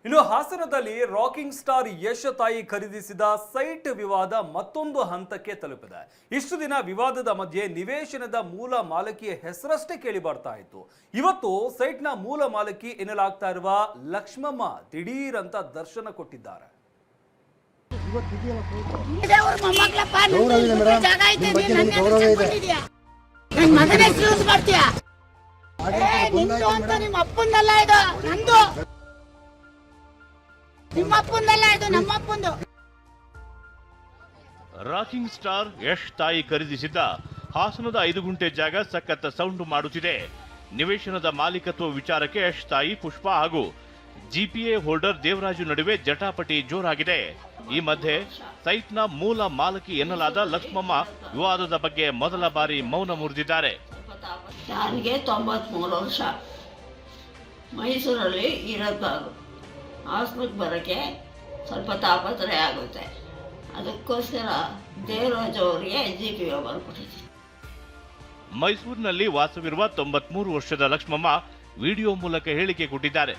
ಇನ್ನು ಹಾಸನದಲ್ಲಿ rocking star Yash ತಾಯಿ ಖರೀದಿಸಿದ ಸೈಟ್ ವಿವಾದ ಮತ್ತೊಂದು ಹಂತಕ್ಕೆ ತಲುಪಿದೆ. ಇಷ್ಟು ದಿನ ವಿವಾದದ ಮಧ್ಯೆ ನಿವೇಶನದ ಮೂಲ ಮಾಲಕಿಯ ಹೆಸರಷ್ಟೇ ಕೇಳಿ ಬರ್ತಾ ಇತ್ತು. ಇವತ್ತು ಸೈಟ್ನ ಮೂಲ ಮಾಲಕಿ ಎನ್ನಲಾಗ್ತಾ ಇರುವ ಲಕ್ಷ್ಮಮ್ಮ ದಿಢೀರ್ ಅಂತ ದರ್ಶನ ಕೊಟ್ಟಿದ್ದಾರೆ. ರಾಕಿಂಗ್ ಸ್ಟಾರ್ ಯಶ್ ತಾಯಿ ಖರೀದಿಸಿದ್ದ ಹಾಸನದ 5 ಗುಂಟೆ ಜಾಗ ಸಖತ್ ಸೌಂಡ್ ಮಾಡುತ್ತಿದೆ. ನಿವೇಶನದ ಮಾಲೀಕತ್ವ ವಿಚಾರಕ್ಕೆ ಯಶ್ ತಾಯಿ ಪುಷ್ಪ ಹಾಗೂ ಜಿಪಿಎ ಹೋಲ್ಡರ್ ದೇವರಾಜು ನಡುವೆ ಜಟಾಪಟಿ ಜೋರಾಗಿದೆ. ಈ ಮಧ್ಯೆ ಸೈಟ್ನ ಮೂಲ ಮಾಲಕಿ ಎನ್ನಲಾದ ಲಕ್ಷ್ಮಮ್ಮ ವಿವಾದದ ಬಗ್ಗೆ ಮೊದಲ ಬಾರಿ ಮೌನ ಮುರಿದಿದ್ದಾರೆ. ನನಗೆ 93 ವರ್ಷ, ಮೈಸೂರಲ್ಲಿ ಇರೋದು. ಹಾಸನಕ್ಕೆ ಬರೋಕ್ಕೆ ಸ್ವಲ್ಪ ತಾಪತ್ರಯ ಆಗುತ್ತೆ. ಅದಕ್ಕೋಸ್ಕರ ದೇವರಾಜ್ ಅವರಿಗೆ ಜಿಪಿಎ ಬರ್ಕೊಟ್ಟಿದ್ದೀನಿ. ಮೈಸೂರಿನಲ್ಲಿ ವಾಸವಿರುವ 93 ವರ್ಷದ ಲಕ್ಷ್ಮಮ್ಮ ವಿಡಿಯೋ ಮೂಲಕ ಹೇಳಿಕೆ ಕೊಟ್ಟಿದ್ದಾರೆ.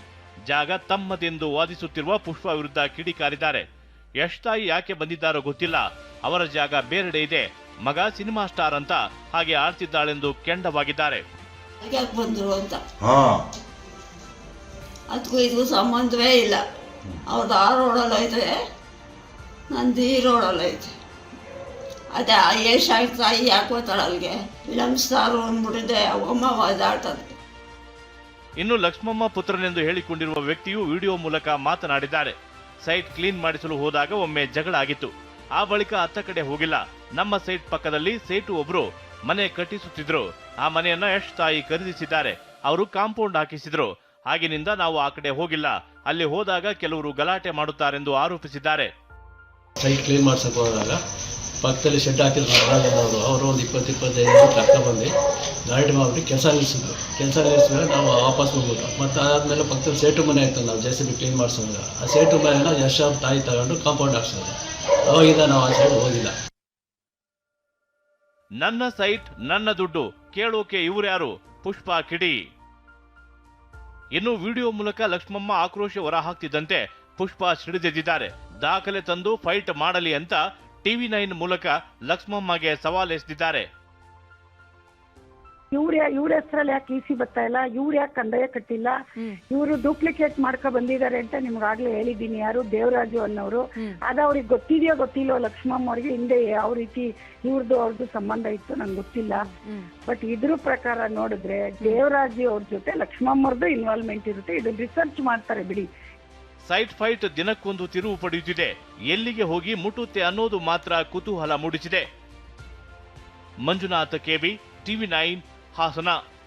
ಜಾಗ ತಮ್ಮದೆಂದು ವಾದಿಸುತ್ತಿರುವ ಪುಷ್ಪ ವಿರುದ್ಧ ಕಿಡಿಕಾರಿದ್ದಾರೆ. ಯಶ್ ತಾಯಿ ಯಾಕೆ ಬಂದಿದ್ದಾರೋ ಗೊತ್ತಿಲ್ಲ, ಅವರ ಜಾಗ ಬೇರೆಡೆ ಇದೆ, ಮಗ ಸಿನಿಮಾ ಸ್ಟಾರ್ ಅಂತ ಹಾಗೆ ಆಡ್ತಿದ್ದಾಳೆಂದು ಕೆಂಡವಾಗಿದ್ದಾರೆ. ಯಾಕೆ ಬಂದರು ಅಂತ ಅದಕ್ಕೂ ಇದಕ್ಕೂ ಸಂಬಂಧವೇ ಇಲ್ಲ. ಅವ್ರದ್ದು ಆ ರೋಡಲ್ಲಿ ಐತೆ, ನಂದು ಈ ರೋಡಲ್ಲಿ ಐತೆ. ಅದೇ ಯಶ್ ತಾಯಿ ಯಾಕೆ ಹೋಗ್ತಾಳೆ ಅಲ್ಲಿಗೆ? ಫಿಲಮ್ ಸ್ಟಾರು ಅಂದ್ಬಿಟ್ಟಿದ್ದೆ ಅಮ್ಮ ಒದಾಡ್ತದೆ. ಇನ್ನು ಲಕ್ಷ್ಮಮ್ಮ ಪುತ್ರನೆಂದು ಹೇಳಿಕೊಂಡಿರುವ ವ್ಯಕ್ತಿಯು ವಿಡಿಯೋ ಮೂಲಕ ಮಾತನಾಡಿದ್ದಾರೆ. ಸೈಟ್ ಕ್ಲೀನ್ ಮಾಡಿಸಲು ಹೋದಾಗ ಒಮ್ಮೆ ಜಗಳ ಆಗಿತ್ತು. ಆ ಬಳಿಕ ಅತ್ತ ಕಡೆ ಹೋಗಿಲ್ಲ. ನಮ್ಮ ಸೈಟ್ ಪಕ್ಕದಲ್ಲಿ ಸೇಟು ಒಬ್ರು ಮನೆ ಕಟ್ಟಿಸುತ್ತಿದ್ರು. ಆ ಮನೆಯನ್ನ ಯಶ್ ತಾಯಿ ಖರೀದಿಸಿದ್ದಾರೆ. ಅವರು ಕಾಂಪೌಂಡ್ ಹಾಕಿಸಿದ್ರು. ಆಗಿನಿಂದ ನಾವು ಆ ಕಡೆ ಹೋಗಿಲ್ಲ. ಅಲ್ಲಿ ಹೋದಾಗ ಕೆಲವರು ಗಲಾಟೆ ಮಾಡುತ್ತಾರೆಂದು ಆರೋಪಿಸಿದ್ದಾರೆ. ಸೈಟ್ ಕ್ಲೀನ್ ಮಾಡ್ಸಕ್ ಹೋದಾಗ ಪಕ್ಕದಲ್ಲಿ ಶೆಡ್ ಹಾಕಿದ್ರು ಅವರು ಒಂದು 20-25 ಕರ್ಕೊಂಡು ಬಂದು ಗಾಡಿ ಮಾಡಿಬಿಟ್ಟು ಕೆಲಸ ನಿಲ್ಲಿಸಿದ್ಮೇಲೆ ನಾವು ವಾಪಸ್ ಹೋಗ್ಬಿಟ್ಟು ಮತ್ತು ಅದಾದಮೇಲೆ ಪಕ್ಕದಲ್ಲಿ ಸೇಟು ಮನೆ ಆಯ್ತು. ನಾವು JCB ಕ್ಲೀನ್ ಮಾಡಿಸೋದಾಗ ಆ ಸೇಟು ಮನೆಯನ್ನ ಯಶ್ ಅವ್ರ ತಾಯಿ ತಗೊಂಡು ಕಾಂಪೌಂಡ್ ಹಾಕ್ಸೋದು. ಅವಾಗಿಂದ ನಾವು ಆ ಸೈಡ್ ಹೋಗಿಲ್ಲ. ನನ್ನ ಸೈಟ್ ನನ್ನ ದುಡ್ಡು ಕೇಳೋಕೆ ಇವರ್ಯಾರು? ಪುಷ್ಪ ಕಿಡಿ. ಇನ್ನು ವಿಡಿಯೋ ಮೂಲಕ ಲಕ್ಷ್ಮಮ್ಮ ಆಕ್ರೋಶ ಹೊರಹಾಕ್ತಿದ್ದಂತೆ ಪುಷ್ಪ ಸಿಡಿದೆದ್ದಿದ್ದಾರೆ. ದಾಖಲೆ ತಂದು ಫೈಟ್ ಮಾಡಲಿ ಅಂತ TV9 ಮೂಲಕ ಲಕ್ಷ್ಮಮ್ಮಗೆ ಸವಾಲ್ ಎಸೆದಿದ್ದಾರೆ. ಇವ್ರ ಹೆಸರಲ್ಲಿ ಯಾಕೆ EC ಬರ್ತಾ ಇಲ್ಲ, ಇವ್ರು ಯಾಕೆ ಕಂದಾಯ ಕಟ್ಟಿಲ್ಲ, ಇವರು ಡೂಪ್ಲಿಕೇಟ್ ಮಾಡ್ಕೊ ಬಂದಿದ್ದಾರೆ ಅಂತ ನಿಮ್ಗಾಗ್ಲೇ ಹೇಳಿದ್ದೀನಿ. ಯಾರು ದೇವರಾಜು ಅನ್ನೋರು. ಅದು ಅವ್ರಿಗೆ ಗೊತ್ತಿದೆಯೋ ಗೊತ್ತಿಲ್ಲೋ ಲಕ್ಷ್ಮಮ್ಮ ಅವ್ರಿಗೆ ಹಿಂದೆ ಯಾವ ರೀತಿ ಅವ್ರದ್ದು ಸಂಬಂಧ ಇತ್ತು ನಂಗೆ ಗೊತ್ತಿಲ್ಲ. ಬಟ್ ಇದ್ರ ಪ್ರಕಾರ ನೋಡಿದ್ರೆ ದೇವರಾಜು ಅವ್ರ ಜೊತೆ ಲಕ್ಷ್ಮಮ್ಮವ್ರದ್ದು ಇನ್ವಾಲ್ವ್ಮೆಂಟ್ ಇರುತ್ತೆ. ಇದನ್ನ ರಿಸರ್ಚ್ ಮಾಡ್ತಾರೆ ಬಿಡಿ. ಸೈಟ್ ಫೈಟ್ ದಿನಕ್ಕೊಂದು ತಿರುವು ಪಡೆಯುತ್ತಿದೆ. ಎಲ್ಲಿಗೆ ಹೋಗಿ ಮುಟ್ಟುತ್ತೆ ಅನ್ನೋದು ಮಾತ್ರ ಕುತೂಹಲ ಮೂಡಿಸಿದೆ. Manjunatha KV, TV9, Hassan.